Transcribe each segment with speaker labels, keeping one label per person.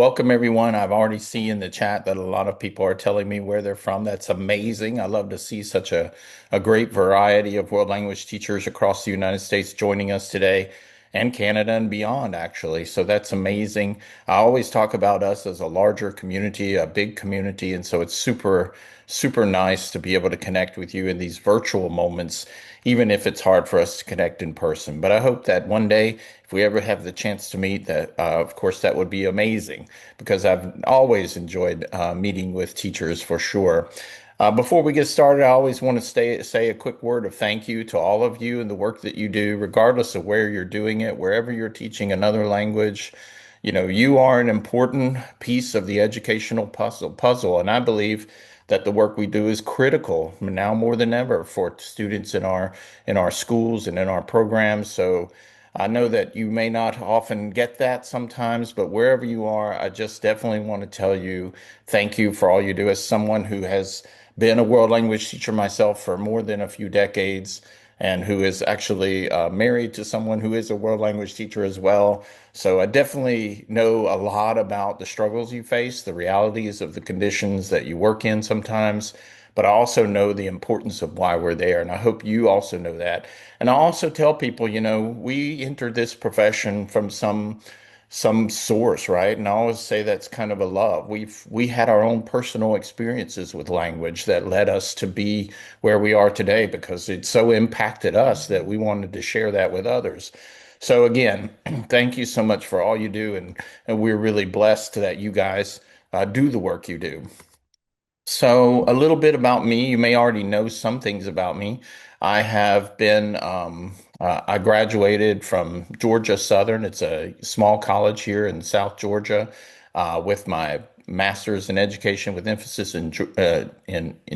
Speaker 1: Welcome, everyone. I've already seen in the chat that a lot of people are telling me where they're from. That's amazing. I love to see such a great variety of world language teachers across the United States joining us today and Canada and beyond, actually. So that's amazing. I always talk about us as a larger community, a big community. And so it's super nice to be able to connect with you in these virtual moments, even if it's hard for us to connect in person. But I hope that one day, if we ever have the chance to meet, that of course that would be amazing because I've always enjoyed meeting with teachers for sure. Before we get started, I always want to say a quick word of thank you to all of you and the work that you do, regardless of where you're doing it, wherever you're teaching another language. You know, you are an important piece of the educational puzzle, and I believe that the work we do is critical now more than ever for students in our schools and in our programs. So I know that you may not often get that sometimes, but wherever you are, I just definitely want to tell you thank you for all you do. As someone who has been a world language teacher myself for more than a few decades, and who is actually married to someone who is a world language teacher as well. So I definitely know a lot about the struggles you face, the realities of the conditions that you work in sometimes, but I also know the importance of why we're there. And I hope you also know that. And I also tell people, you know, we entered this profession from some source, right? And I always say that's kind of a love. We had our own personal experiences with language that led us to be where we are today because it so impacted us that we wanted to share that with others. So again, thank you so much for all you do, and we're really blessed that you guys do the work you do. So, a little bit about me. You may already know some things about me. I have been, I graduated from Georgia Southern. It's a small college here in South Georgia with my master's in education with emphasis in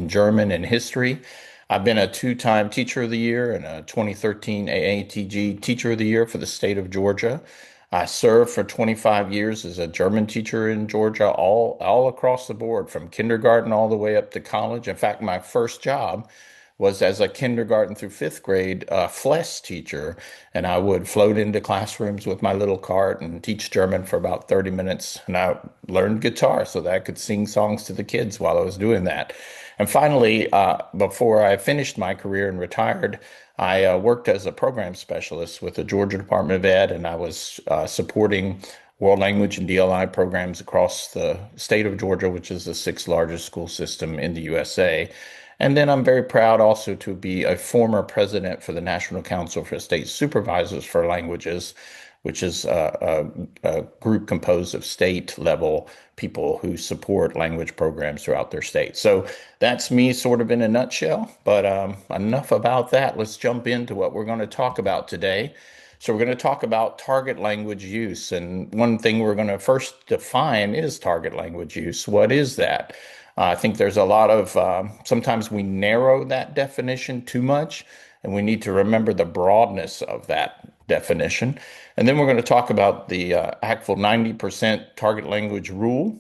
Speaker 1: German and history. I've been a two-time Teacher of the Year and a 2013 AATG Teacher of the Year for the state of Georgia. I served for 25 years as a German teacher in Georgia, all across the board, from kindergarten all the way up to college. In fact, my first job was as a kindergarten through fifth grade FLES teacher, and I would float into classrooms with my little cart and teach German for about 30 minutes. And I learned guitar so that I could sing songs to the kids while I was doing that. And finally, before I finished my career and retired, I worked as a program specialist with the Georgia Department of Ed, and I was supporting world language and DLI programs across the state of Georgia, which is the sixth largest school system in the USA. And then I'm very proud also to be a former president for the National Council for State Supervisors for Languages, which is a group composed of state level people who support language programs throughout their state. So that's me sort of in a nutshell. But enough about that. Let's jump into what we're going to talk about today. So we're going to talk about target language use. And one thing we're going to first define is target language use. What is that? I think there's a lot of, sometimes we narrow that definition too much, and we need to remember the broadness of that definition. And then we're going to talk about the actual 90% target language rule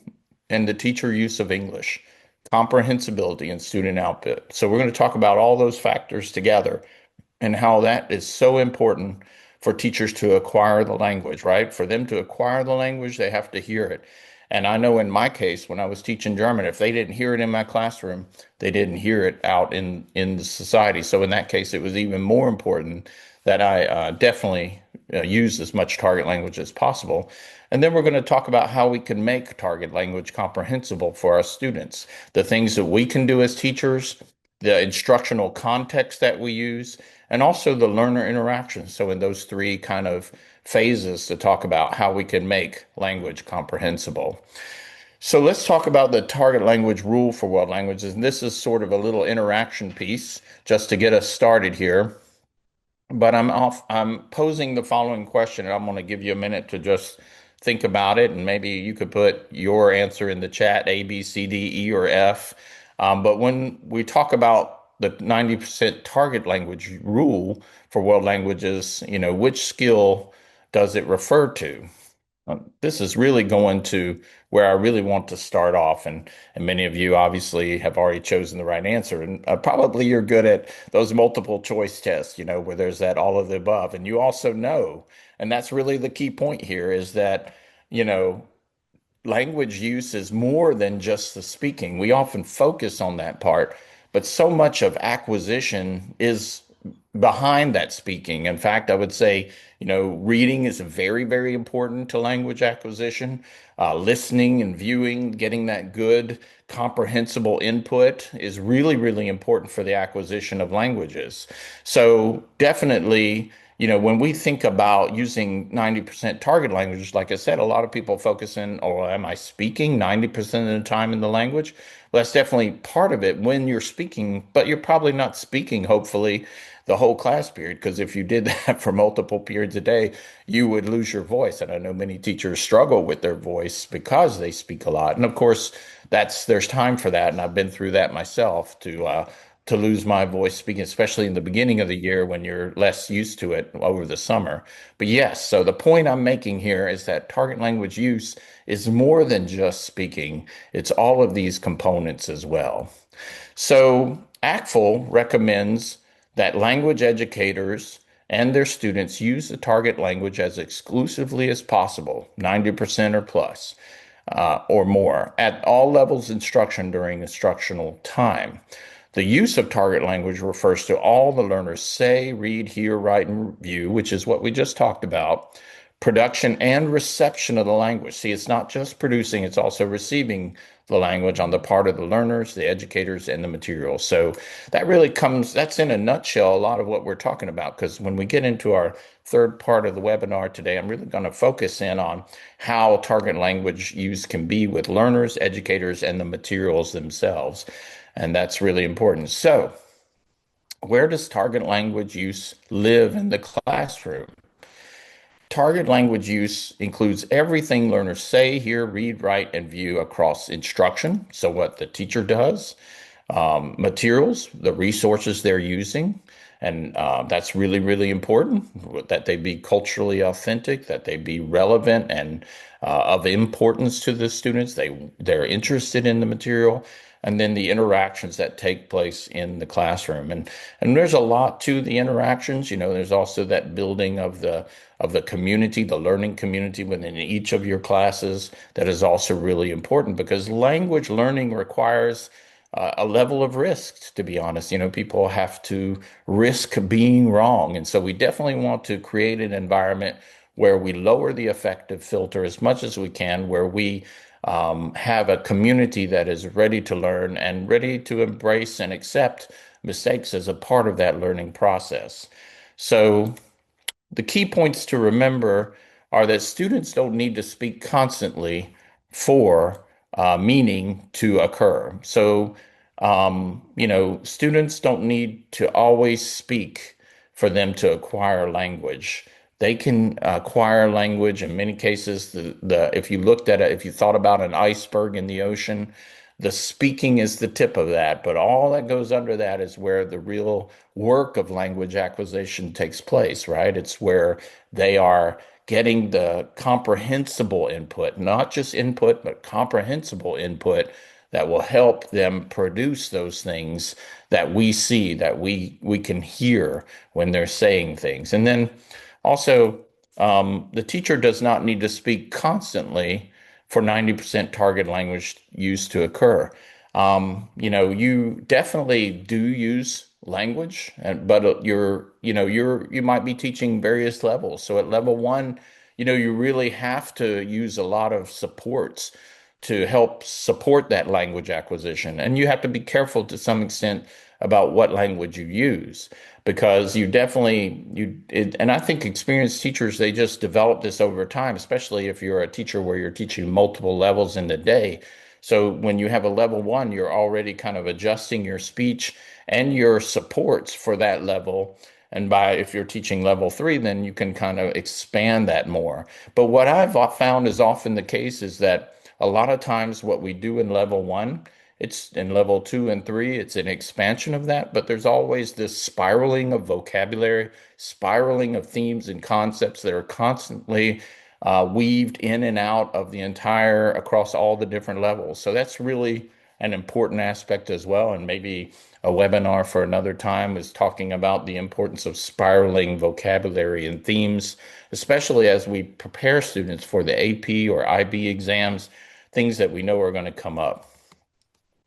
Speaker 1: and the teacher use of English, comprehensibility, and student output. So we're going to talk about all those factors together and how that is so important for teachers to acquire the language, right? For them to acquire the language, they have to hear it. And I know in my case, when I was teaching German, if they didn't hear it in my classroom, they didn't hear it out in the society. So in that case, it was even more important that I definitely use as much target language as possible. And then we're going to talk about how we can make target language comprehensible for our students, the things that we can do as teachers, the instructional context that we use, and also the learner interaction. So in those three kind of phases to talk about how we can make language comprehensible. So let's talk about the target language rule for world languages. And this is sort of a little interaction piece just to get us started here. But I'm posing the following question, and I'm going to give you a minute to just think about it. And maybe you could put your answer in the chat, A, B, C, D, E, or F. But when we talk about the 90% target language rule for world languages, you know, which skill does it refer to? This is really going to where I really want to start off, and many of you obviously have already chosen the right answer, and probably you're good at those multiple choice tests, you know, where there's that all of the above, and you also know, and that's really the key point here is that, you know, language use is more than just the speaking. We often focus on that part, but so much of acquisition is behind that speaking. In fact, I would say, reading is very, very important to language acquisition. Listening and viewing, getting that good, comprehensible input is really, really important for the acquisition of languages. So definitely, when we think about using 90% target language, like I said, a lot of people focus in, oh, am I speaking 90% of the time in the language? Well, that's definitely part of it when you're speaking, but you're probably not speaking, hopefully, the whole class period, because if you did that for multiple periods a day, you would lose your voice. And I know many teachers struggle with their voice because they speak a lot. And of course, there's time for that. And I've been through that myself to lose my voice speaking, especially in the beginning of the year when you're less used to it over the summer. But yes, so the point I'm making here is that target language use is more than just speaking. It's all of these components as well. So ACTFL recommends that language educators and their students use the target language as exclusively as possible, 90% or plus, or more, at all levels of instruction during instructional time. The use of target language refers to all the learners say, read, hear, write, and review, which is what we just talked about, production and reception of the language. See, it's not just producing, it's also receiving the language on the part of the learners, the educators, and the material. So that's in a nutshell a lot of what we're talking about. Because when we get into our third part of the webinar today, I'm really going to focus in on how target language use can be with learners, educators, and the materials themselves. And that's really important. So, where does target language use live in the classroom? Target language use includes everything learners say, hear, read, write, and view across instruction. So, what the teacher does, materials, the resources they're using. And that's really, really important that they be culturally authentic, that they be relevant and of importance to the students. They're interested in the material. And then the interactions that take place in the classroom. And there's a lot to the interactions. There's also that building of the community, the learning community within each of your classes that is also really important because language learning requires a level of risk, to be honest. People have to risk being wrong. And so we definitely want to create an environment where we lower the affective filter as much as we can, where we have a community that is ready to learn and ready to embrace and accept mistakes as a part of that learning process. So the key points to remember are that students don't need to speak constantly for meaning to occur. So, students don't need to always speak for them to acquire language. They can acquire language in many cases. If you looked at it, if you thought about an iceberg in the ocean, the speaking is the tip of that, but all that goes under that is where the real work of language acquisition takes place, right? It's where they are getting the comprehensible input, not just input, but comprehensible input that will help them produce those things that we see, that we can hear when they're saying things. And then also, the teacher does not need to speak constantly for 90% target language use to occur. You definitely do use language, but you might be teaching various levels. So at level one, you really have to use a lot of supports to help support that language acquisition. And you have to be careful to some extent about what language you use because and I think experienced teachers, they just develop this over time, especially if you're a teacher where you're teaching multiple levels in the day. So when you have a level one, you're already kind of adjusting your speech and your supports for that level. And if you're teaching level three, then you can kind of expand that more. But what I've found is often the case is that a lot of times what we do in level one, it's in level two and three, it's an expansion of that, but there's always this spiraling of vocabulary, spiraling of themes and concepts that are constantly weaved in and out of across all the different levels. So that's really an important aspect as well. And maybe a webinar for another time is talking about the importance of spiraling vocabulary and themes, especially as we prepare students for the AP or IB exams. things that we know are going to come up.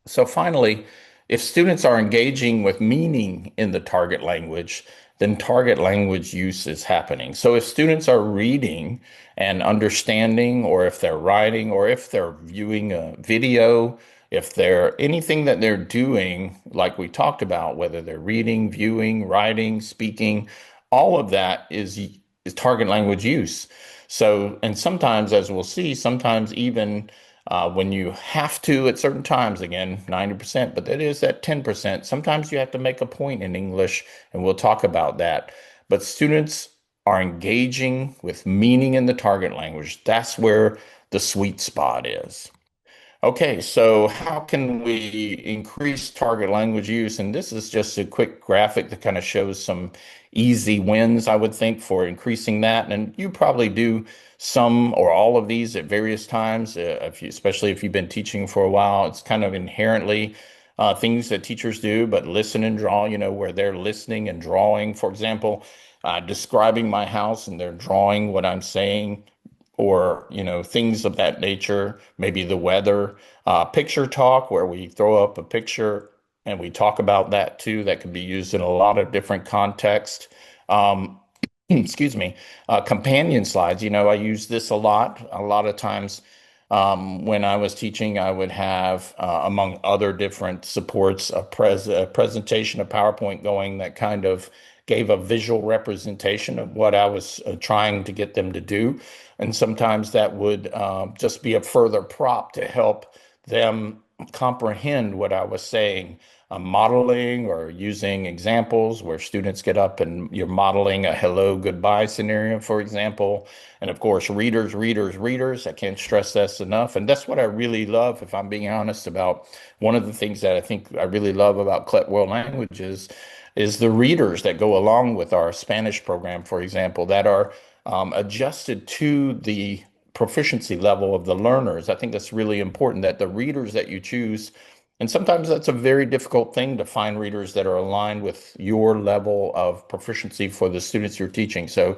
Speaker 1: So finally, if students are engaging with meaning in the target language, then target language use is happening. So if students are reading and understanding, or if they're writing, or if they're viewing a video, if they're anything that they're doing, like we talked about, whether they're reading, viewing, writing, speaking, all of that is target language use. So, and sometimes, as we'll see, sometimes even when you have to at certain times, again, 90%, but that is that 10%. Sometimes you have to make a point in English, and we'll talk about that. But students are engaging with meaning in the target language. That's where the sweet spot is. Okay, so how can we increase target language use? And this is just a quick graphic that kind of shows some easy wins, I would think, for increasing that. And you probably do some or all of these at various times, especially if you've been teaching for a while. It's kind of inherently things that teachers do, but listen and draw, where they're listening and drawing. For example, describing my house and they're drawing what I'm saying, or things of that nature, maybe the weather. Picture talk, where we throw up a picture and we talk about that too. That could be used in a lot of different contexts. um, Excuse me. Companion slides, I use this a lot of times. When I was teaching, I would have, among other different supports, a presentation, a PowerPoint going that kind of gave a visual representation of what I was trying to get them to do. And sometimes that would just be a further prop to help them comprehend what I was saying. Modeling or using examples where students get up and you're modeling a hello, goodbye scenario, for example. And of course, readers, readers, readers. I can't stress this enough. And that's what I really love, if I'm being honest, about one of the things that I think I really love about CLET World Languages is the readers that go along with our Spanish program, for example, that are adjusted to the proficiency level of the learners. I think that's really important, that the readers that you choose, and sometimes that's a very difficult thing to find readers that are aligned with your level of proficiency for the students you're teaching. So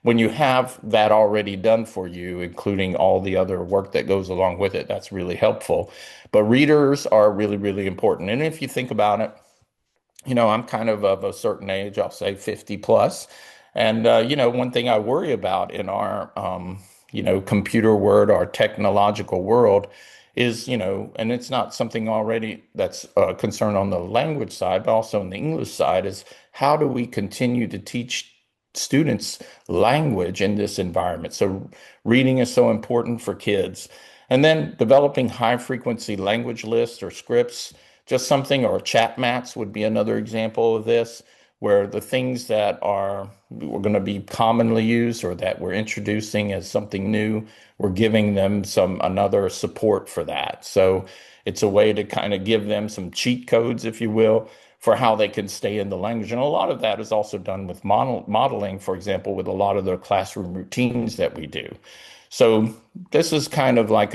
Speaker 1: when you have that already done for you, including all the other work that goes along with it, that's really helpful. But readers are really, really important. And if you think about it, I'm kind of a certain age, I'll say 50 plus. And, one thing I worry about in our, computer world, our technological world is, and it's not something already that's a concern on the language side, but also on the English side, is how do we continue to teach students language in this environment? So reading is so important for kids. And then developing high frequency language lists or scripts, just something, or chat mats would be another example of this, where the things that are we're going to be commonly used or that we're introducing as something new, we're giving them some another support for that. So it's a way to kind of give them some cheat codes, if you will, for how they can stay in the language. And a lot of that is also done with modeling, for example, with a lot of the classroom routines that we do. So this is kind of like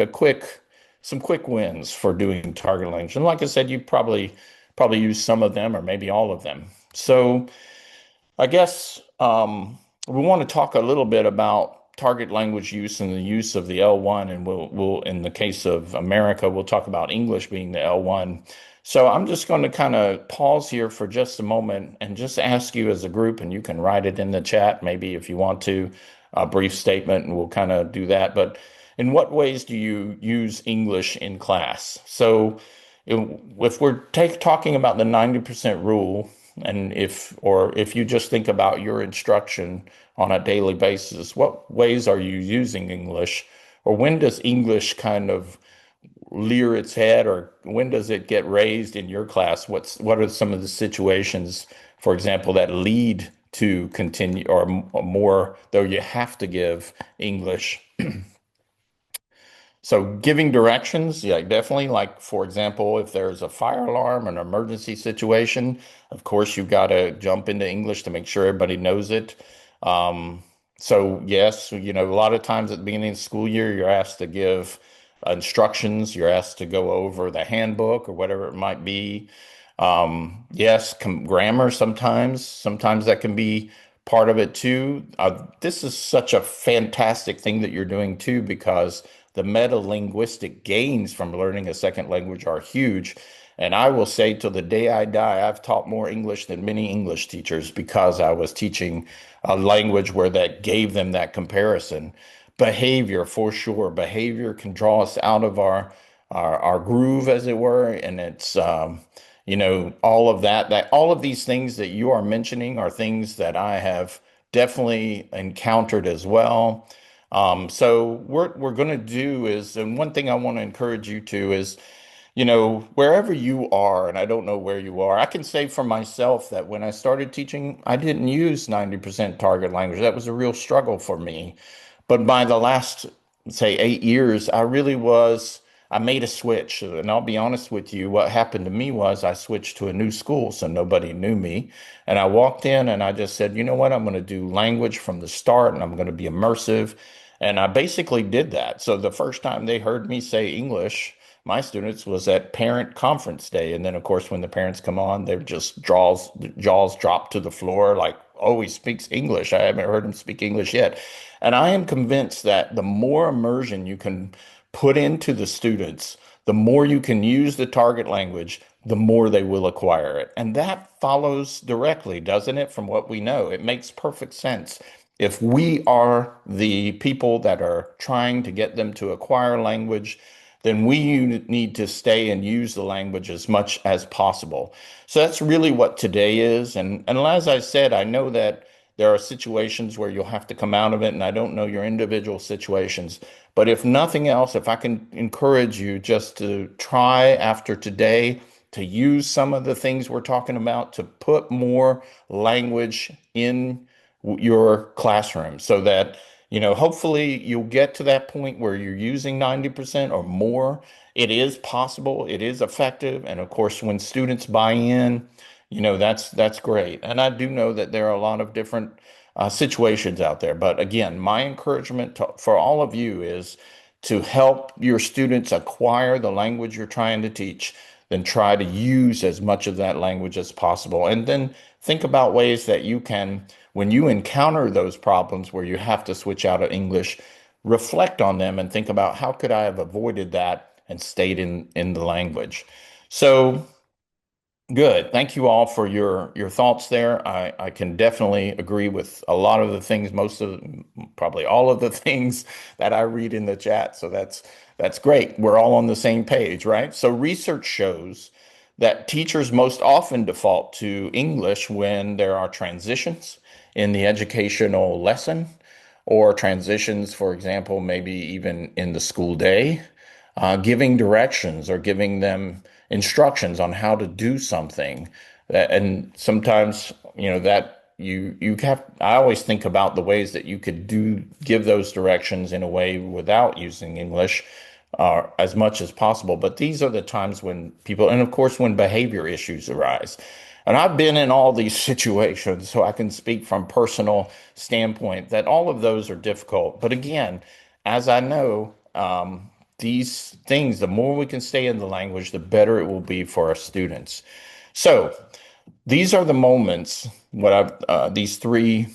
Speaker 1: some quick wins for doing target language. And like I said, you probably use some of them or maybe all of them. So I guess we want to talk a little bit about target language use and the use of the L1, and we'll in the case of America, we'll talk about English being the L1. So I'm just going to kind of pause here for just a moment and just ask you as a group, and you can write it in the chat, maybe if you want to, a brief statement, and we'll kind of do that. But in what ways do you use English in class? So if we're talking about the 90% rule, and if you just think about your instruction on a daily basis, what ways are you using English? Or when does English kind of leer its head, or when does it get raised in your class? What are some of the situations, for example, that lead to continue or more, though you have to give English? So giving directions, yeah, definitely. Like, for example, if there's a fire alarm, an emergency situation, of course, you've got to jump into English to make sure everybody knows it. Um, so yes, a lot of times at the beginning of the school year, you're asked to give instructions, you're asked to go over the handbook or whatever it might be. Yes, grammar sometimes that can be part of it too. This is such a fantastic thing that you're doing too, because the meta-linguistic gains from learning a second language are huge. And I will say till the day I die, I've taught more English than many English teachers because I was teaching a language where that gave them that comparison. Behavior, for sure. Behavior can draw us out of our groove, as it were, and it's all of that all of these things that you are mentioning are things that I have definitely encountered as well. So what we're going to do is, and one thing I want to encourage you to is, wherever you are, and I don't know where you are, I can say for myself that when I started teaching, I didn't use 90% target language. That was a real struggle for me. But by the last, say, 8 years, I made a switch. And I'll be honest with you, what happened to me was I switched to a new school, so nobody knew me. And I walked in and I just said, you know what, I'm going to do language from the start and I'm going to be immersive. And I basically did that. So the first time they heard me say English, my students, was at parent conference day. And then, of course, when the parents come on, they're just jaws drop to the floor like, oh, he speaks English. I haven't heard him speak English yet. And I am convinced that the more immersion you can put into the students, the more you can use the target language, the more they will acquire it. And that follows directly, doesn't it, from what we know? It makes perfect sense. If we are the people that are trying to get them to acquire language, then we need to stay and use the language as much as possible. So that's really what today is. And as I said, I know that there are situations where you'll have to come out of it, and I don't know your individual situations. But if nothing else, if I can encourage you just to try after today to use some of the things we're talking about to put more language in your classroom so that, hopefully you'll get to that point where you're using 90% or more. It is possible, it is effective. And of course, when students buy in, that's great. And I do know that there are a lot of different situations out there. But again, my encouragement for all of you is to help your students acquire the language you're trying to teach, then try to use as much of that language as possible. And then think about ways that you can, when you encounter those problems where you have to switch out of English, reflect on them and think about how could I have avoided that and stayed in the language. So good. Thank you all for your thoughts there. I can definitely agree with a lot of the things, probably all of the things that I read in the chat. So that's great. We're all on the same page, right? So research shows that teachers most often default to English when there are transitions in the educational lesson or transitions, for example, maybe even in the school day, giving directions or giving them instructions on how to do something. And sometimes, that you have, I always think about the ways that you could give those directions in a way without using English as much as possible. But these are the times when people, and of course, when behavior issues arise. And I've been in all these situations, so I can speak from personal standpoint that all of those are difficult. But again, as I know, these things, the more we can stay in the language, the better it will be for our students. So these are the moments, these three,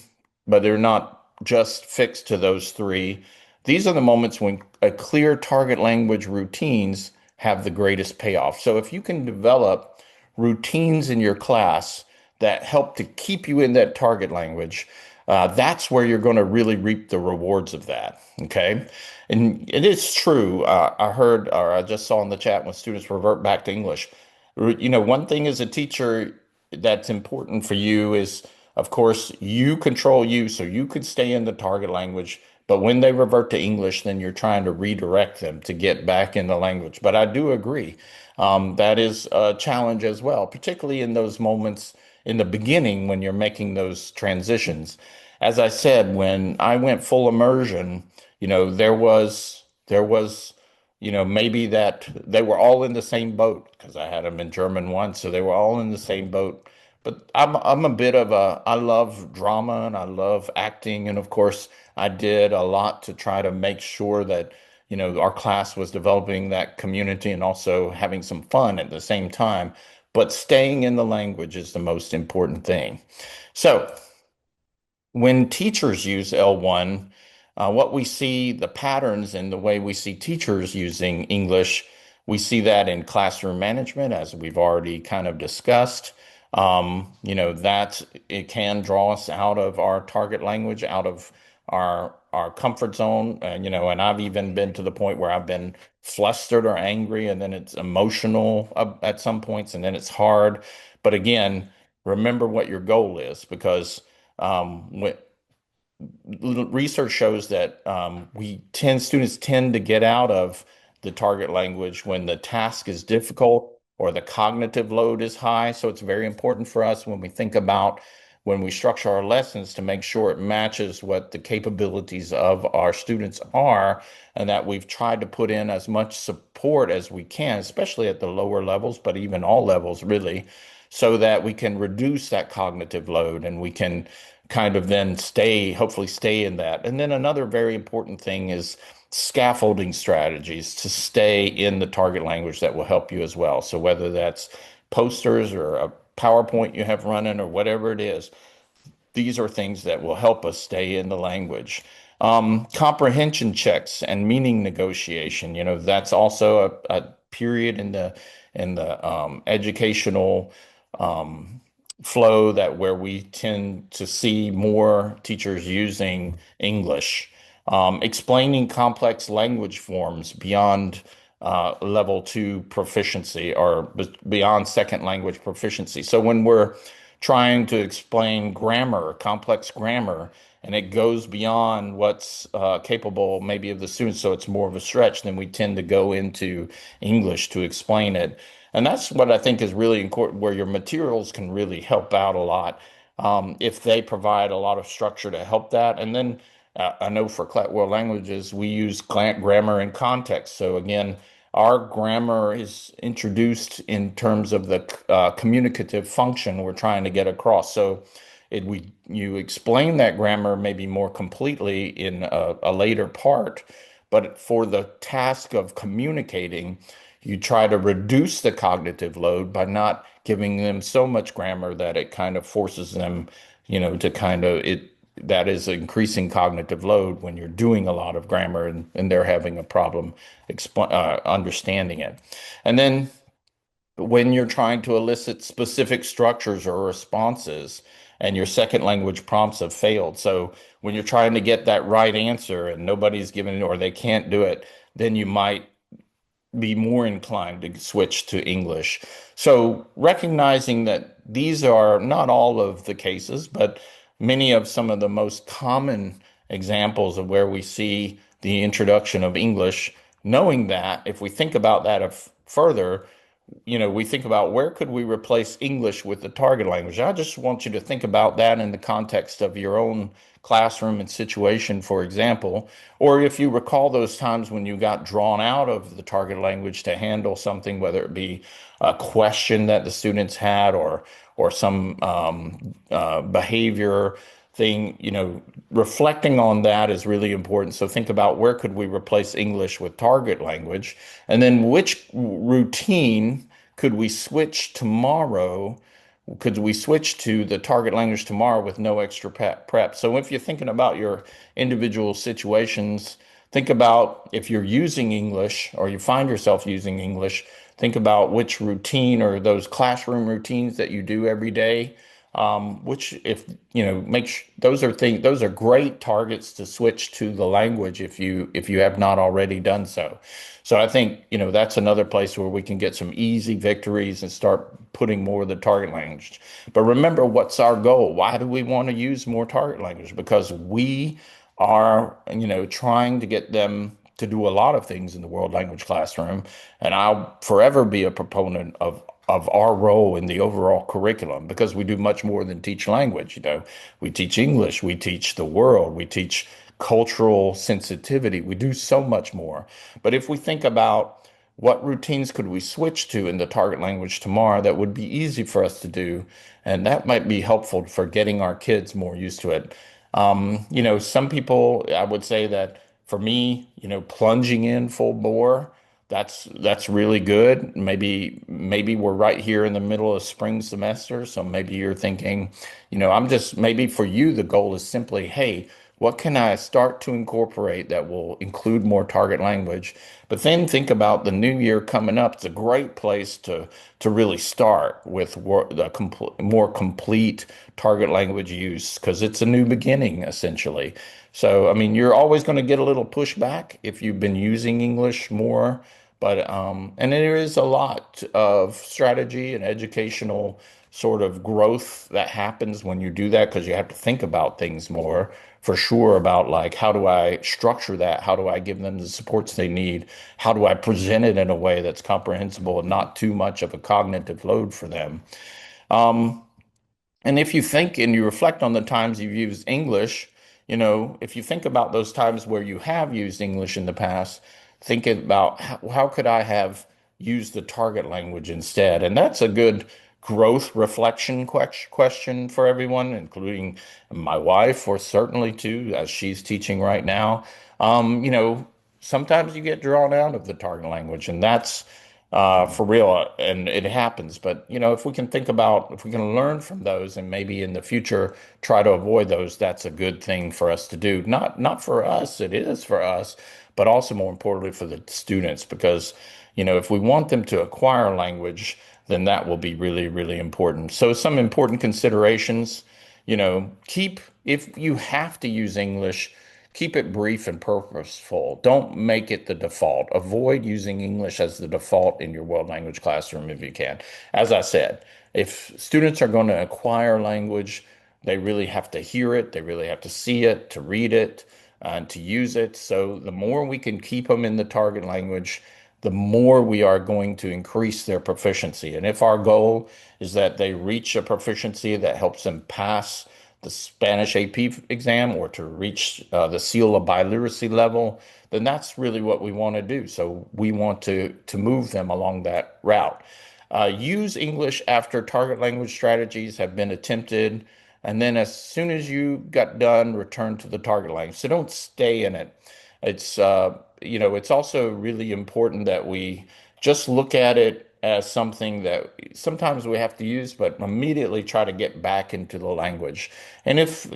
Speaker 1: but they're not just fixed to those three. These are the moments when a clear target language routines have the greatest payoff. So if you can develop routines in your class that help to keep you in that target language, that's where you're going to really reap the rewards of that. Okay. And it is true. I heard, or I just saw in the chat when students revert back to English. One thing as a teacher that's important for you is, of course, you control you, so you could stay in the target language. But when they revert to English, then you're trying to redirect them to get back in the language. But I do agree. That is a challenge as well, particularly in those moments in the beginning when you're making those transitions. As I said, when I went full immersion, there was maybe that they were all in the same boat because I had them in German once, so they were all in the same boat. But I'm a bit of I love drama and I love acting, and of course I did a lot to try to make sure that our class was developing that community and also having some fun at the same time. But staying in the language is the most important thing. So when teachers use L1, What we see, the patterns and the way we see teachers using English, we see that in classroom management, as we've already kind of discussed. That it can draw us out of our target language, out of our comfort zone. And I've even been to the point where I've been flustered or angry, and then it's emotional at some points, and then it's hard. But again, remember what your goal is, because when research shows that students tend to get out of the target language when the task is difficult or the cognitive load is high. So it's very important for us when we think about when we structure our lessons to make sure it matches what the capabilities of our students are, and that we've tried to put in as much support as we can, especially at the lower levels, but even all levels really, so that we can reduce that cognitive load and we can kind of then hopefully stay in that. And then another very important thing is scaffolding strategies to stay in the target language that will help you as well. So whether that's posters or a PowerPoint you have running or whatever it is, these are things that will help us stay in the language. Comprehension checks and meaning negotiation, that's also a period in the educational um, flow that where we tend to see more teachers using English. Explaining complex language forms beyond level two proficiency or beyond second language proficiency. So when we're trying to explain grammar, complex grammar, and it goes beyond what's capable maybe of the students, so it's more of a stretch, then we tend to go into English to explain it. And that's what I think is really important, where your materials can really help out a lot if they provide a lot of structure to help that. And then I know for World Languages, we use grammar and context. So again, our grammar is introduced in terms of the communicative function we're trying to get across. So you explain that grammar maybe more completely in a later part, but for the task of communicating, you try to reduce the cognitive load by not giving them so much grammar that it kind of forces them, to kind of it that is increasing cognitive load when you're doing a lot of grammar and they're having a problem understanding it. And then when you're trying to elicit specific structures or responses and your second language prompts have failed. So when you're trying to get that right answer and nobody's giving it or they can't do it, then you might be more inclined to switch to English. So recognizing that these are not all of the cases, but many of some of the most common examples of where we see the introduction of English, knowing that if we think about that further, we think about where could we replace English with the target language. I just want you to think about that in the context of your own classroom and situation, for example, or if you recall those times when you got drawn out of the target language to handle something, whether it be a question that the students had or some behavior thing, reflecting on that is really important. So think about where could we replace English with target language, and then which routine could we switch tomorrow? Could we switch to the target language tomorrow with no extra prep? So if you're thinking about your individual situations, think about if you're using English or you find yourself using English, think about which routine or those classroom routines that you do every day. Which if those are great targets to switch to the language if you have not already done so. So I think that's another place where we can get some easy victories and start putting more of the target language. But remember, what's our goal? Why do we want to use more target language? Because we are trying to get them to do a lot of things in the world language classroom, and I'll forever be a proponent of our role in the overall curriculum, because we do much more than teach language. We teach English, we teach the world, we teach cultural sensitivity. We do so much more. But if we think about what routines could we switch to in the target language tomorrow that would be easy for us to do, and that might be helpful for getting our kids more used to it. Some people, I would say that for me, plunging in full bore, that's really good. Maybe we're right here in the middle of spring semester, so maybe you're thinking, I'm just maybe for you the goal is simply, hey, What can I start to incorporate that will include more target language? But then think about the new year coming up. It's a great place to really start with the more complete target language use because it's a new beginning essentially. So, I mean, you're always going to get a little pushback if you've been using English more, but and there is a lot of strategy and educational sort of growth that happens when you do that because you have to think about things more for sure about like how do I structure that? How do I give them the supports they need? How do I present it in a way that's comprehensible and not too much of a cognitive load for them? Um, and if you think and you reflect on the times you've used English, if you think about those times where you have used English in the past, think about how could I have used the target language instead? And that's a good growth reflection question for everyone, including my wife, or certainly too, as she's teaching right now. Sometimes you get drawn out of the target language, and that's for real, and it happens. But if we can think about if we can learn from those, and maybe in the future try to avoid those, that's a good thing for us to do. Not for us, it is for us, but also more importantly for the students, because if we want them to acquire language, then that will be really, really important. So some important considerations, keep if you have to use English. Keep it brief and purposeful. Don't make it the default. Avoid using English as the default in your world language classroom if you can. As I said, if students are going to acquire language, they really have to hear it, they really have to see it, to read it, and to use it. So the more we can keep them in the target language, the more we are going to increase their proficiency. And if our goal is that they reach a proficiency that helps them pass the Spanish AP exam or to reach the seal of biliteracy level, then that's really what we want to do. So we want to move them along that route. Use English after target language strategies have been attempted, and then as soon as you got done, return to the target language. So don't stay in it. It's also really important that we just look at it as something that sometimes we have to use, but immediately try to get back into the language. And if,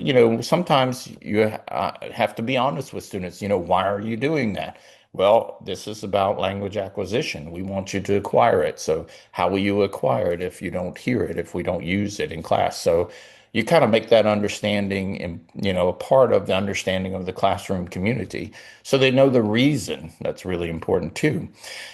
Speaker 1: sometimes you have to be honest with students, why are you doing that? Well, this is about language acquisition. We want you to acquire it. So how will you acquire it if you don't hear it, if we don't use it in class? So you kind of make that understanding and, a part of the understanding of the classroom community. So they know the reason. That's really important too.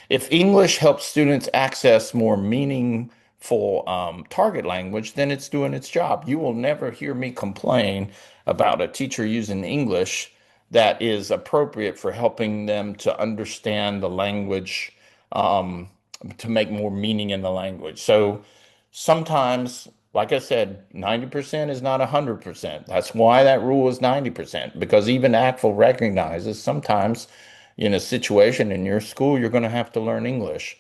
Speaker 1: If English helps students access more meaningful target language, then it's doing its job. You will never hear me complain about a teacher using English that is appropriate for helping them to understand the language, um, to make more meaning in the language. So sometimes, like I said, 90% is not 100%. That's why that rule is 90%, because even ACTFL recognizes sometimes in a situation in your school, you're going to have to learn English.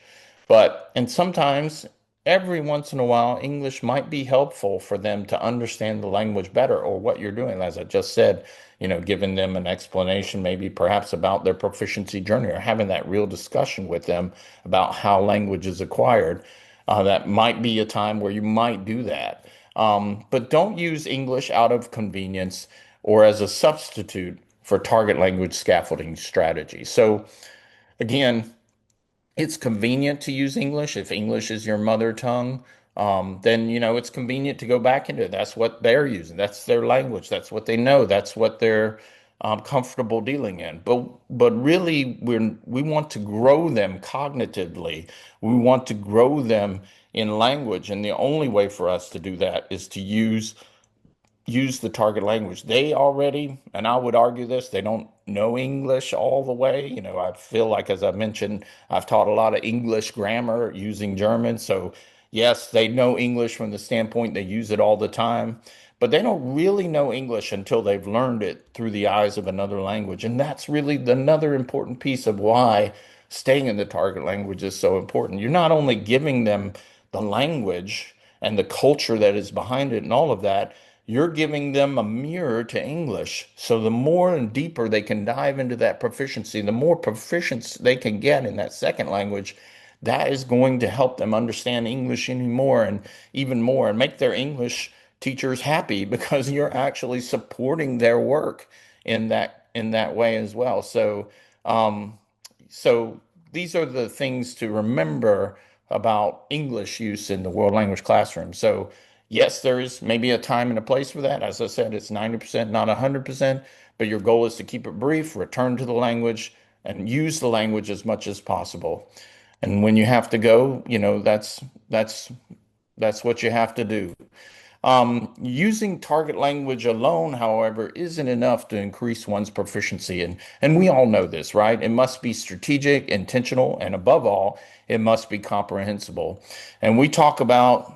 Speaker 1: And sometimes, every once in a while, English might be helpful for them to understand the language better or what you're doing. As I just said, giving them an explanation, maybe perhaps about their proficiency journey or having that real discussion with them about how language is acquired. That might be a time where you might do that. But don't use English out of convenience or as a substitute for target language scaffolding strategy. So, again, it's convenient to use English. If English is your mother tongue, then it's convenient to go back into it. That's what they're using. That's their language. That's what they know. That's what they're comfortable dealing in. But really, we want to grow them cognitively. We want to grow them in language, and the only way for us to do that is to use the target language. They already, and I would argue this, they don't know English all the way. I feel like, as I mentioned, I've taught a lot of English grammar using German. So, yes, they know English from the standpoint they use it all the time, but they don't really know English until they've learned it through the eyes of another language. And that's really another important piece of why staying in the target language is so important. You're not only giving them the language and the culture that is behind it and all of that, you're giving them a mirror to English. So the more and deeper they can dive into that proficiency, the more proficiency they can get in that second language, that is going to help them understand English anymore and even more and make their English teachers happy because you're actually supporting their work. in that way as well. Um, so these are the things to remember about English use in the world language classroom. So yes, there is maybe a time and a place for that. As I said, it's 90%, not 100%, but your goal is to keep it brief, return to the language, and use the language as much as possible. And when you have to go, that's that's what you have to do. Using target language alone, however, isn't enough to increase one's proficiency. And we all know this, right? It must be strategic, intentional, and above all, it must be comprehensible. And we talk about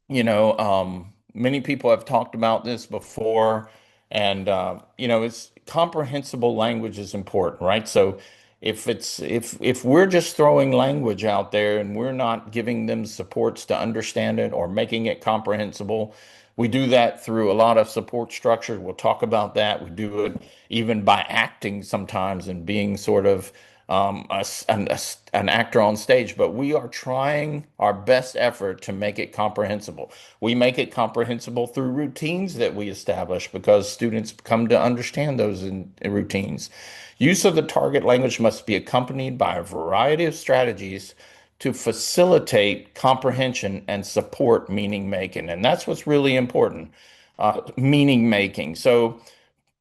Speaker 1: many people have talked about this before, and it's comprehensible language is important, right? So if we're just throwing language out there and we're not giving them supports to understand it or making it comprehensible, we do that through a lot of support structures. We'll talk about that. We do it even by acting sometimes and being sort of an actor on stage, but we are trying our best effort to make it comprehensible. We make it comprehensible through routines that we establish because students come to understand those in routines. Use of the target language must be accompanied by a variety of strategies to facilitate comprehension and support meaning making. And that's what's really important, meaning making. So,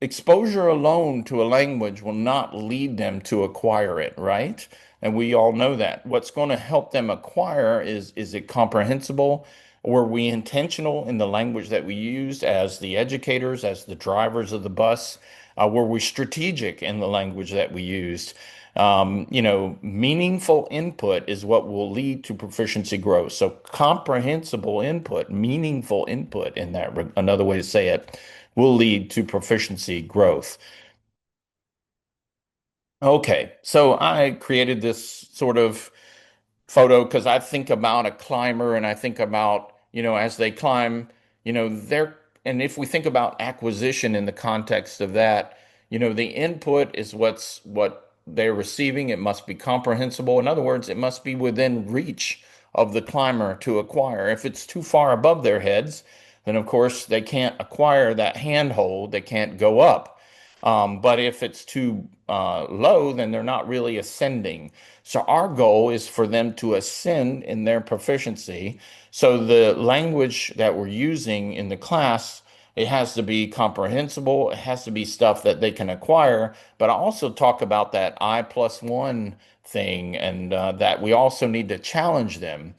Speaker 1: exposure alone to a language will not lead them to acquire it, right? And we all know that. What's going to help them acquire is it comprehensible? Were we intentional in the language that we used as the educators, as the drivers of the bus? Were we strategic in the language that we used? Meaningful input is what will lead to proficiency growth. So comprehensible input, meaningful input in that, another way to say it, will lead to proficiency growth. Okay, so I created this sort of photo because I think about a climber and I think about, as they climb, they're, and if we think about acquisition in the context of that, the input is what they're receiving. It must be comprehensible. In other words, it must be within reach of the climber to acquire. If it's too far above their heads, then of course they can't acquire that handhold. They can't go up. But if it's too low, then they're not really ascending. So our goal is for them to ascend in their proficiency. So the language that we're using in the class, it has to be comprehensible. It has to be stuff that they can acquire. But I also talk about that I+1 thing, and that we also need to challenge them.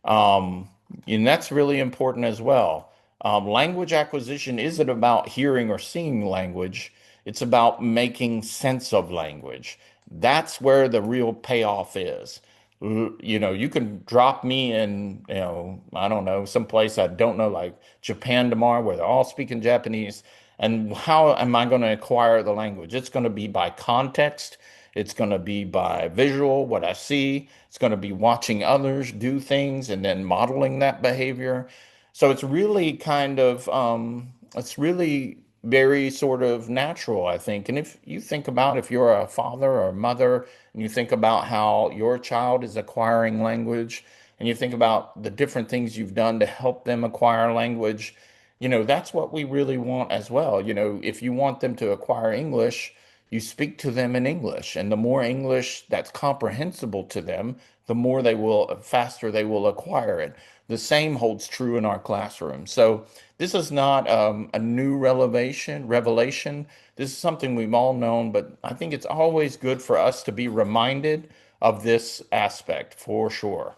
Speaker 1: Um, and that's really important as well. Language acquisition isn't about hearing or seeing language. It's about making sense of language. That's where the real payoff is. You can drop me in, I don't know, someplace I don't know, like Japan tomorrow, where they're all speaking Japanese. And how am I going to acquire the language? It's going to be by context. It's going to be by visual, what I see. It's going to be watching others do things and then modeling that behavior. So it's really it's really very sort of natural, I think. And if you think about if you're a father or a mother and you think about how your child is acquiring language and you think about the different things you've done to help them acquire language, that's what we really want as well. If you want them to acquire English, you speak to them in English, and the more English that's comprehensible to them, the more faster they will acquire it. The same holds true in our classroom. So this is not a new revelation. This is something we've all known, but I think it's always good for us to be reminded of this aspect for sure.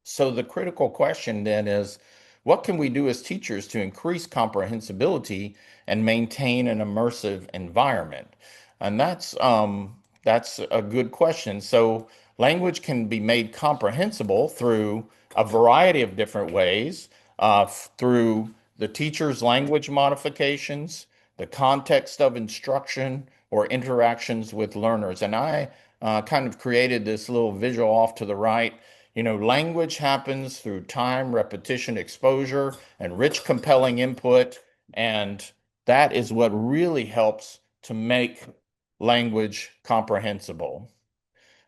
Speaker 1: So the critical question then is, what can we do as teachers to increase comprehensibility and maintain an immersive environment? And that's a good question. So language can be made comprehensible through a variety of different ways, through the teacher's language modifications, the context of instruction, or interactions with learners. And I kind of created this little visual off to the right. Language happens through time, repetition, exposure, and rich, compelling input. And that is what really helps to make language comprehensible.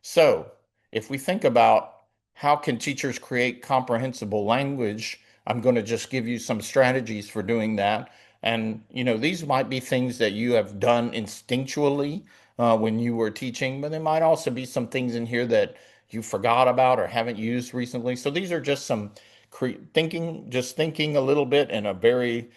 Speaker 1: So, if we think about how can teachers create comprehensible language, I'm going to just give you some strategies for doing that. And, these might be things that you have done instinctually when you were teaching, but there might also be some things in here that you forgot about or haven't used recently. So these are just some just thinking a little bit in a very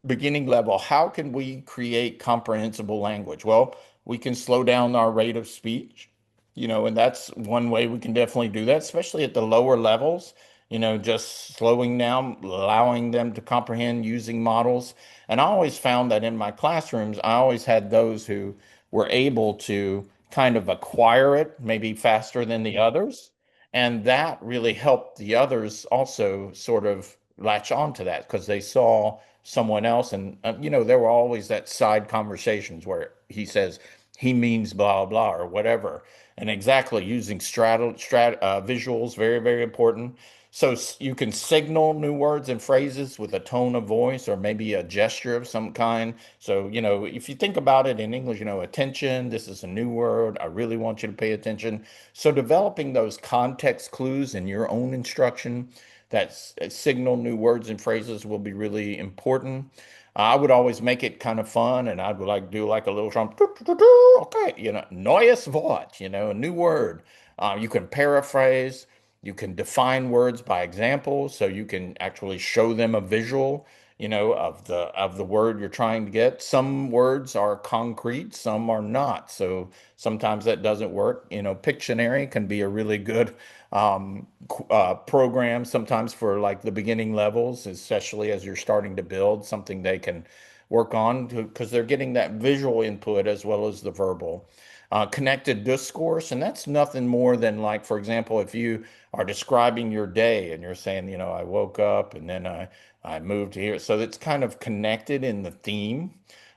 Speaker 1: beginning level. How can we create comprehensible language? Well, we can slow down our rate of speech, and that's one way we can definitely do that, especially at the lower levels, just slowing down, allowing them to comprehend using models. And I always found that in my classrooms, I always had those who were able to kind of acquire it maybe faster than the others. And that really helped the others also sort of latch on to that because they saw someone else. And, there were always that side conversations where he says he means blah, blah, or whatever. And exactly using visuals, very, very important. So you can signal new words and phrases with a tone of voice or maybe a gesture of some kind. So, if you think about it in English, attention, this is a new word. I really want you to pay attention. So developing those context clues in your own instruction that signal new words and phrases will be really important. I would always make it kind of fun, and I would like do like a little drum. Okay, neues Wort, a new word. You can paraphrase. You can define words by example, so you can actually show them a visual, of the word you're trying to get. Some words are concrete, some are not. So sometimes that doesn't work. Pictionary can be a really good program sometimes for like the beginning levels, especially as you're starting to build something they can work on because they're getting that visual input as well as the verbal. Connected discourse, and that's nothing more than like, for example, if you are describing your day and you're saying, I woke up and then I moved here. So it's kind of connected in the theme.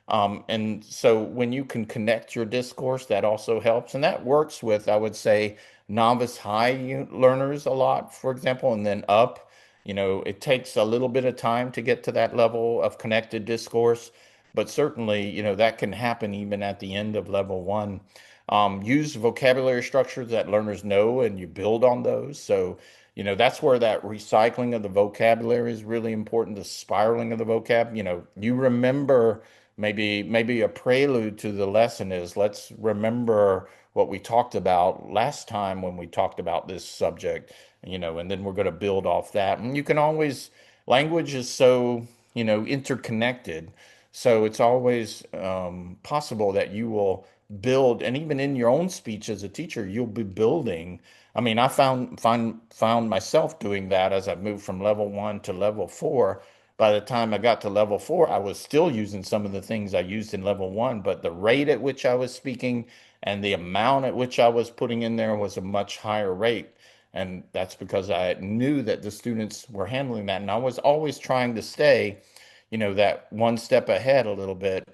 Speaker 1: And so when you can connect your discourse, that also helps. And that works with, I would say, novice high learners a lot, for example, and then up. It takes a little bit of time to get to that level of connected discourse, but certainly, that can happen even at the end of level one. Use vocabulary structures that learners know and you build on those. So, that's where that recycling of the vocabulary is really important, the spiraling of the vocab. You remember maybe a prelude to the lesson is let's remember what we talked about last time when we talked about this subject, and then we're going to build off that. And you can always, language is so, interconnected. So it's always possible that you will build, and even in your own speech as a teacher, you'll be building. I mean, I found myself doing that as I moved from level one to level four. By the time I got to level four, I was still using some of the things I used in level one, but the rate at which I was speaking and the amount at which I was putting in there was a much higher rate. And that's because I knew that the students were handling that. And I was always trying to stay, that one step ahead a little bit.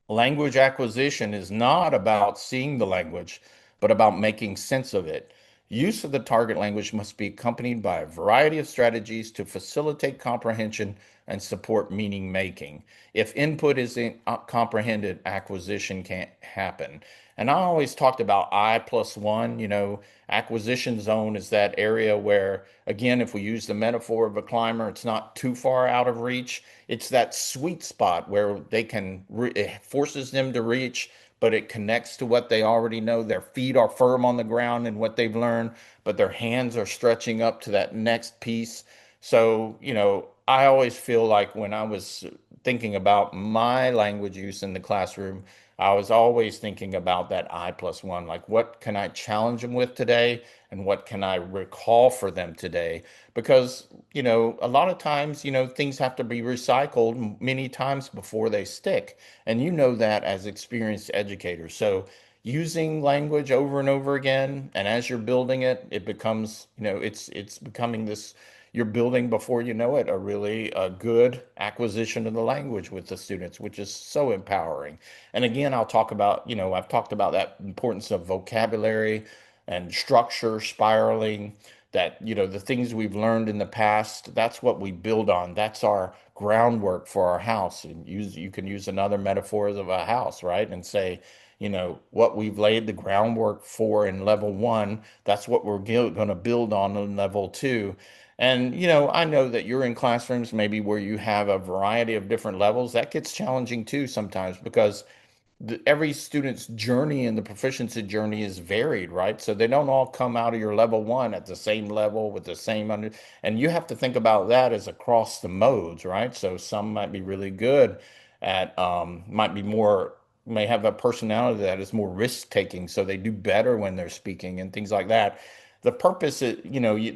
Speaker 1: Language acquisition is not about seeing the language, but about making sense of it. Use of the target language must be accompanied by a variety of strategies to facilitate comprehension and support meaning making. If input isn't comprehended, acquisition can't happen. And I always talked about I plus one, acquisition zone is that area where, again, if we use the metaphor of a climber, it's not too far out of reach. It's that sweet spot where it forces them to reach, but it connects to what they already know. Their feet are firm on the ground and what they've learned, but their hands are stretching up to that next piece. So, I always feel like when I was thinking about my language use in the classroom, I was always thinking about that I plus one, like what can I challenge them with today and what can I recall for them today? Because, a lot of times, things have to be recycled many times before they stick. And you know that as experienced educators. So using language over and over again, and as you're building it, it becomes, it's becoming this, you're building before you know it, a really good acquisition of the language with the students, which is so empowering. And again, I've talked about that importance of vocabulary and structure, spiraling, that, the things we've learned in the past, that's what we build on. That's our groundwork for our house. And you can use another metaphor of a house, right? And say, what we've laid the groundwork for in level one, that's what we're going to build on in level two. And, I know that you're in classrooms maybe where you have a variety of different levels. That gets challenging too sometimes because every student's journey and the proficiency journey is varied, right? So they don't all come out of your level one at the same level with the same and you have to think about that as across the modes, right? So some might be really good at, might be more, may have a personality that is more risk taking, so they do better when they're speaking and things like that. The purpose is,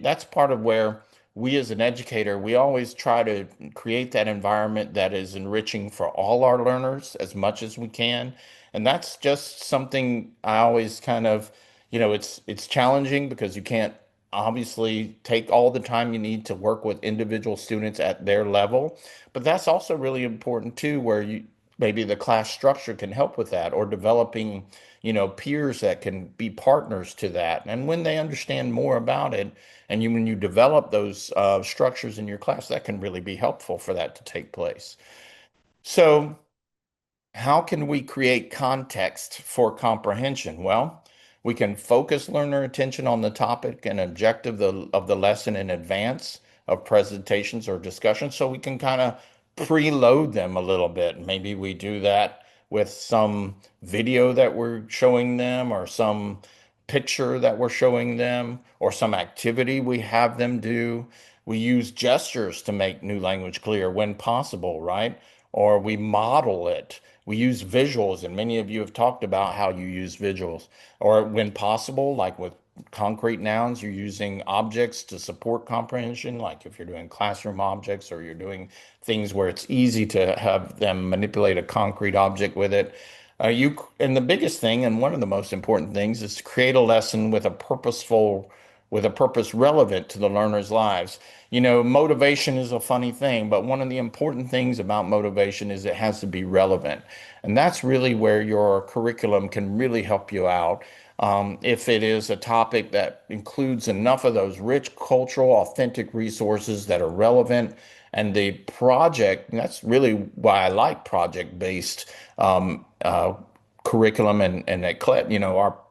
Speaker 1: that's part of where we as an educator, we always try to create that environment that is enriching for all our learners as much as we can. And that's just something I always kind of, it's challenging because you can't obviously take all the time you need to work with individual students at their level. But that's also really important too, where you maybe the class structure can help with that, or developing, peers that can be partners to that. And when they understand more about it, and when you develop those structures in your class, that can really be helpful for that to take place. So, how can we create context for comprehension? Well, we can focus learner attention on the topic and objective of the lesson in advance of presentations or discussions, so we can kind of preload them a little bit. Maybe we do that with some video that we're showing them, or some picture that we're showing them, or some activity we have them do. We use gestures to make new language clear when possible, right? Or we model it. We use visuals, and many of you have talked about how you use visuals. Or when possible, like with concrete nouns, you're using objects to support comprehension, like if you're doing classroom objects, or you're doing things where it's easy to have them manipulate a concrete object with it. And the biggest thing, and one of the most important things, is to create a lesson with a purpose relevant to the learner's lives. Motivation is a funny thing, but one of the important things about motivation is it has to be relevant. And that's really where your curriculum can really help you out. If it is a topic that includes enough of those rich, cultural, authentic resources that are relevant, and the project, that's really why I like project-based curriculum, and at CLEP,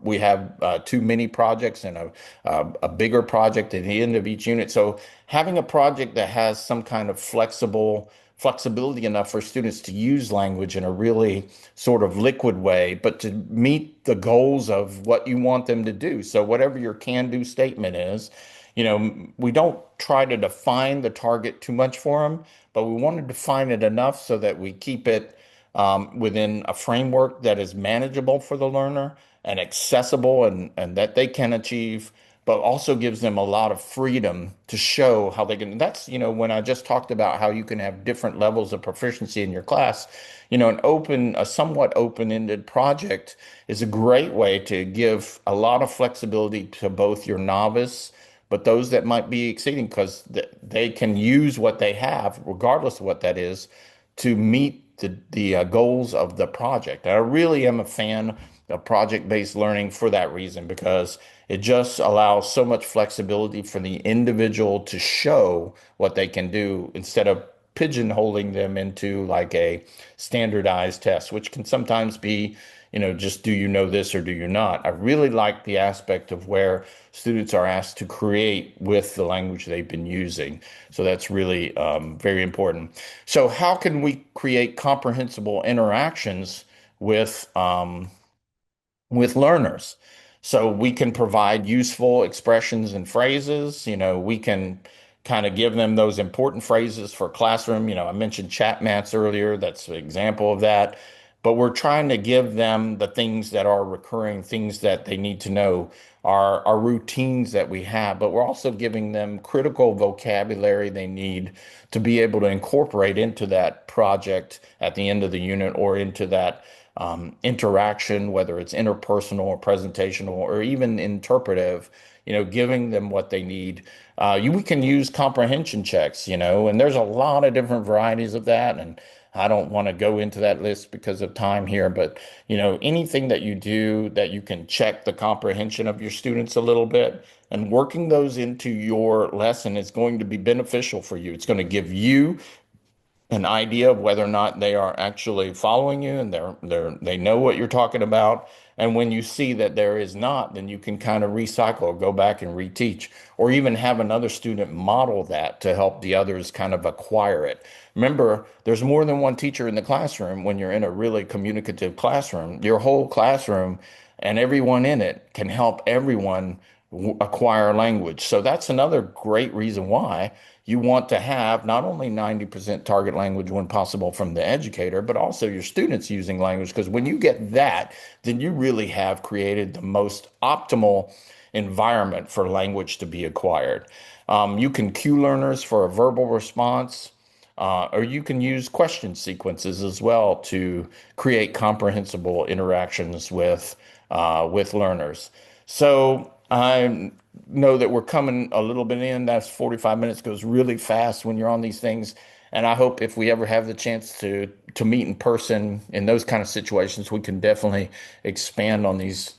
Speaker 1: we have two mini projects and a bigger project at the end of each unit. So having a project that has some kind of flexibility enough for students to use language in a really sort of liquid way, but to meet the goals of what you want them to do. So whatever your can-do statement is, we don't try to define the target too much for them, but we want to define it enough so that we keep it within a framework that is manageable for the learner and accessible, and that they can achieve, but also gives them a lot of freedom to show how they can. That's, when I just talked about how you can have different levels of proficiency in your class, a somewhat open-ended project is a great way to give a lot of flexibility to both your novice, but those that might be exceeding, because they can use what they have, regardless of what that is, to meet the goals of the project. I really am a fan of project-based learning for that reason, because it just allows so much flexibility for the individual to show what they can do, instead of pigeonholing them into like a standardized test, which can sometimes be, just do you know this or do you not? I really like the aspect of where students are asked to create with the language they've been using. So that's really very important. So how can we create comprehensible interactions with learners? So we can provide useful expressions and phrases. We can kind of give them those important phrases for classroom. I mentioned chat mats earlier. That's an example of that. But we're trying to give them the things that are recurring, things that they need to know, our routines that we have. But we're also giving them critical vocabulary they need to be able to incorporate into that project at the end of the unit, or into that interaction, whether it's interpersonal or presentational or even interpretive, giving them what they need. We can use comprehension checks, and there's a lot of different varieties of that. And I don't want to go into that list because of time here, but anything that you do that you can check the comprehension of your students a little bit, and working those into your lesson is going to be beneficial for you. It's going to give you an idea of whether or not they are actually following you and they know what you're talking about. And when you see that there is not, then you can kind of recycle or go back and reteach, or even have another student model that to help the others kind of acquire it. Remember, there's more than one teacher in the classroom when you're in a really communicative classroom. Your whole classroom and everyone in it can help everyone acquire language. So that's another great reason why you want to have not only 90% target language when possible from the educator, but also your students using language. Because when you get that, then you really have created the most optimal environment for language to be acquired. You can cue learners for a verbal response. Or you can use question sequences as well to create comprehensible interactions with learners. So I know that we're coming a little bit in. That's 45 minutes goes really fast when you're on these things. And I hope if we ever have the chance to meet in person in those kind of situations, we can definitely expand on these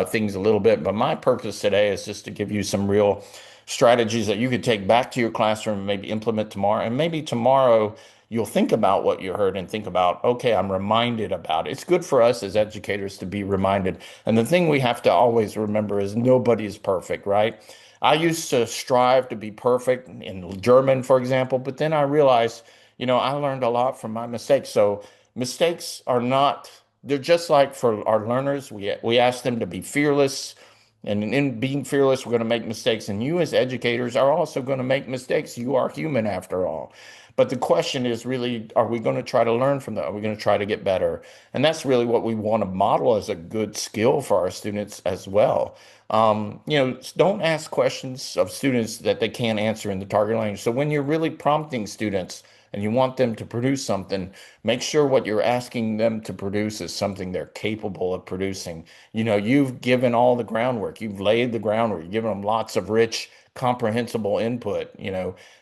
Speaker 1: things a little bit. But my purpose today is just to give you some real strategies that you could take back to your classroom and maybe implement tomorrow. And maybe tomorrow you'll think about what you heard and think about, okay, I'm reminded about it. It's good for us as educators to be reminded. And the thing we have to always remember is nobody is perfect, right? I used to strive to be perfect in German, for example, but then I realized, I learned a lot from my mistakes. So mistakes are not, they're just like for our learners. We ask them to be fearless. And in being fearless, we're going to make mistakes. And you, as educators, are also going to make mistakes. You are human after all. But the question is really, are we going to try to learn from that? Are we going to try to get better? And that's really what we want to model as a good skill for our students as well. Don't ask questions of students that they can't answer in the target language. So when you're really prompting students and you want them to produce something, make sure what you're asking them to produce is something they're capable of producing. You've given all the groundwork, you've laid the groundwork, you've given them lots of rich, comprehensible input.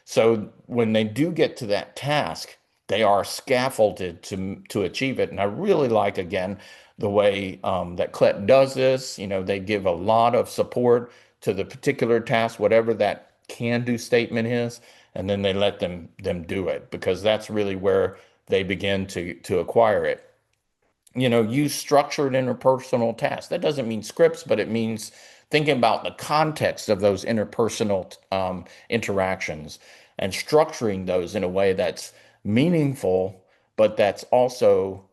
Speaker 1: So when they do get to that task, they are scaffolded to achieve it. And I really like, again, the way that CLET does this. They give a lot of support to the particular task, whatever that can do statement is, and then they let them do it because that's really where they begin to acquire it. Use structured interpersonal tasks. That doesn't mean scripts, but it means thinking about the context of those interpersonal interactions and structuring those in a way that's meaningful, but that's also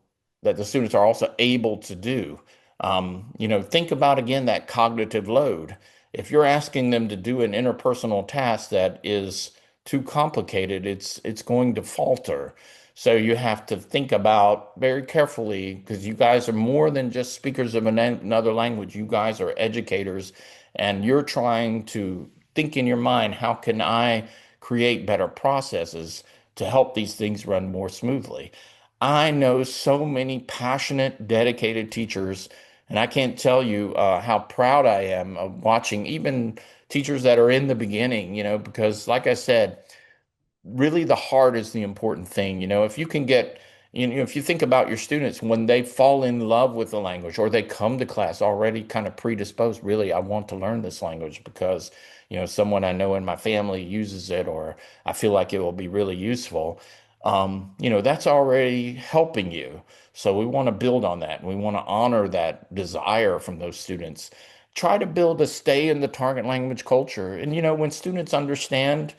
Speaker 1: that the students are also able to do. Think about again that cognitive load. If you're asking them to do an interpersonal task that is too complicated, it's going to falter. So you have to think about very carefully because you guys are more than just speakers of another language. You guys are educators and you're trying to think in your mind, how can I create better processes to help these things run more smoothly? I know so many passionate, dedicated teachers, and I can't tell you how proud I am of watching even teachers that are in the beginning, because like I said, really the heart is the important thing. If you can get, if you think about your students, when they fall in love with the language or they come to class already kind of predisposed, really, I want to learn this language because, someone I know in my family uses it, or I feel like it will be really useful. That's already helping you. So we want to build on that. We want to honor that desire from those students. Try to build a stay in the target language culture. And, when students understand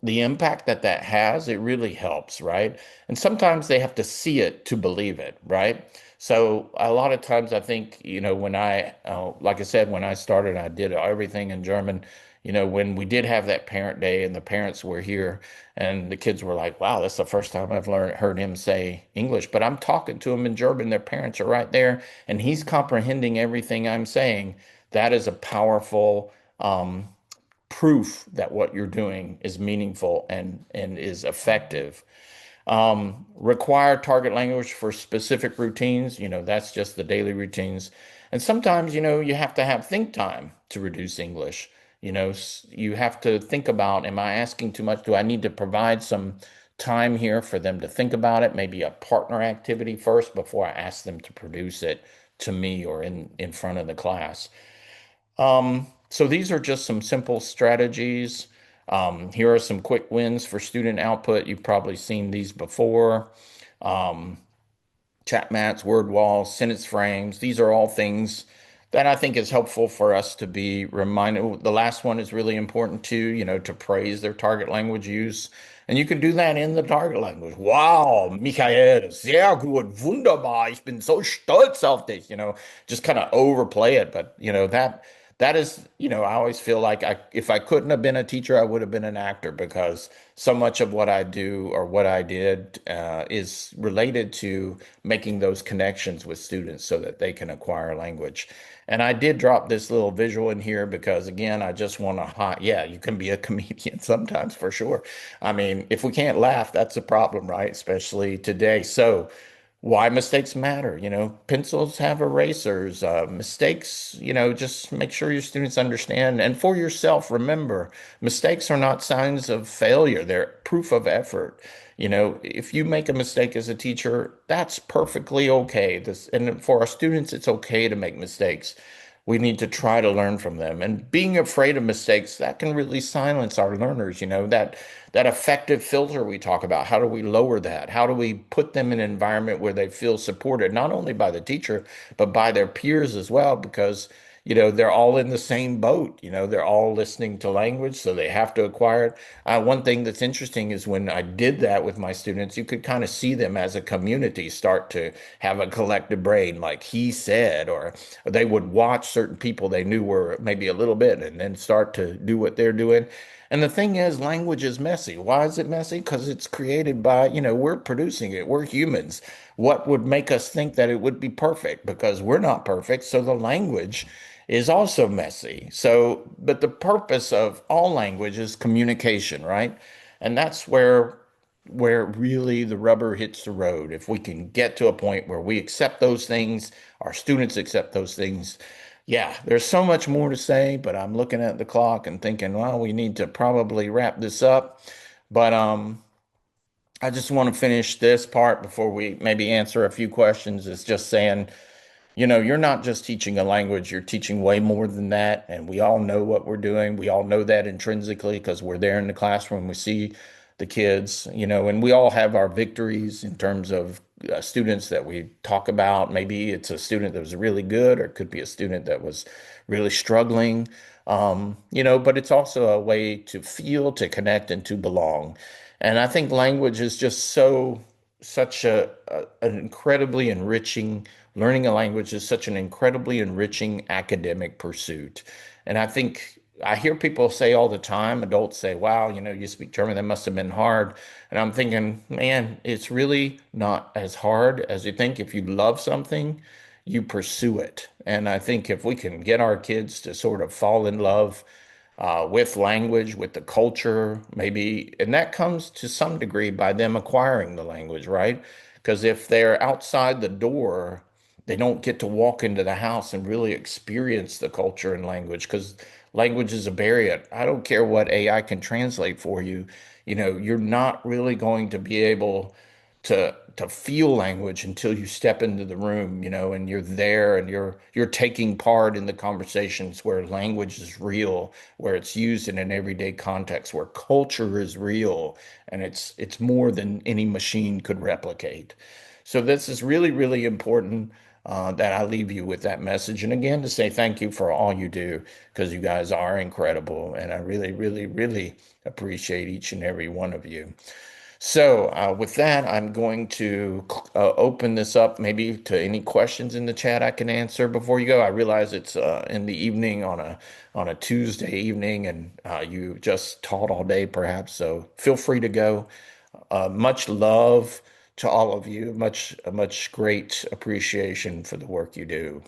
Speaker 1: the impact that has, it really helps, right? And sometimes they have to see it to believe it, right? So a lot of times I think, when like I said, when I started, I did everything in German. When we did have that parent day and the parents were here and the kids were like, wow, that's the first time I've heard him say English, but I'm talking to him in German. Their parents are right there and he's comprehending everything I'm saying. That is a powerful, proof that what you're doing is meaningful and is effective. Require target language for specific routines. That's just the daily routines. And sometimes, you have to have think time to reduce English. You have to think about, am I asking too much? Do I need to provide some time here for them to think about it? Maybe a partner activity first before I ask them to produce it to me or in front of the class. So these are just some simple strategies. Here are some quick wins for student output. You've probably seen these before. Um, Chat mats, word walls, sentence frames. These are all things that I think is helpful for us to be reminded. The last one is really important too, to praise their target language use. And you can do that in the target language. Wow, Michael, sehr gut, wunderbar. Ich bin so stolz auf dich, just kind of overplay it. But, that is, I always feel like if I couldn't have been a teacher, I would have been an actor because so much of what I do or what I did is related to making those connections with students so that they can acquire language. And I did drop this little visual in here because, again, I just want to, yeah, you can be a comedian sometimes for sure. I mean, if we can't laugh, that's a problem, right? Especially today. So, why mistakes matter. Pencils have erasers. Mistakes, just make sure your students understand. And for yourself, remember, mistakes are not signs of failure, they're proof of effort. If you make a mistake as a teacher, that's perfectly okay. And for our students, it's okay to make mistakes. We need to try to learn from them. And being afraid of mistakes, that can really silence our learners, that effective filter we talk about. How do we lower that? How do we put them in an environment where they feel supported, not only by the teacher, but by their peers as well? Because, they're all in the same boat. They're all listening to language, so they have to acquire it. One thing that's interesting is when I did that with my students, you could kind of see them as a community start to have a collective brain, like he said, or they would watch certain people they knew were maybe a little bit and then start to do what they're doing. And the thing is, language is messy. Why is it messy? Because it's created by, we're producing it. We're humans. What would make us think that it would be perfect? Because we're not perfect. So the language is also messy. So, but the purpose of all language is communication, right? And that's where really the rubber hits the road. If we can get to a point where we accept those things, our students accept those things. Yeah, there's so much more to say, but I'm looking at the clock and thinking, well, we need to probably wrap this up. But I just want to finish this part before we maybe answer a few questions. Is just saying, you're not just teaching a language, you're teaching way more than that. And we all know what we're doing. We all know that intrinsically because we're there in the classroom. We see the kids, and we all have our victories in terms of students that we talk about. Maybe it's a student that was really good, or it could be a student that was really struggling. But it's also a way to feel, to connect, and to belong. And I think language is just such an incredibly enriching learning a language is such an incredibly enriching academic pursuit. And I think I hear people say all the time, adults say, wow, you speak German, that must have been hard. And I'm thinking, man, it's really not as hard as you think. If you love something, you pursue it. And I think if we can get our kids to sort of fall in love with language, with the culture, maybe, and that comes to some degree by them acquiring the language, right? Because if they're outside the door, they don't get to walk into the house and really experience the culture and language because language is a barrier. I don't care what AI can translate for you. You're not really going to be able to feel language until you step into the room, and you're there and you're taking part in the conversations where language is real, where it's used in an everyday context, where culture is real, and it's more than any machine could replicate. So this is really, really important that I leave you with that message. And again, to say thank you for all you do, because you guys are incredible. And I really, really, really appreciate each and every one of you. So, with that, I'm going to open this up maybe to any questions in the chat I can answer before you go. I realize it's in the evening on a Tuesday evening, and you just taught all day, perhaps. So, feel free to go. Much love to all of you. Much great appreciation for the work you do.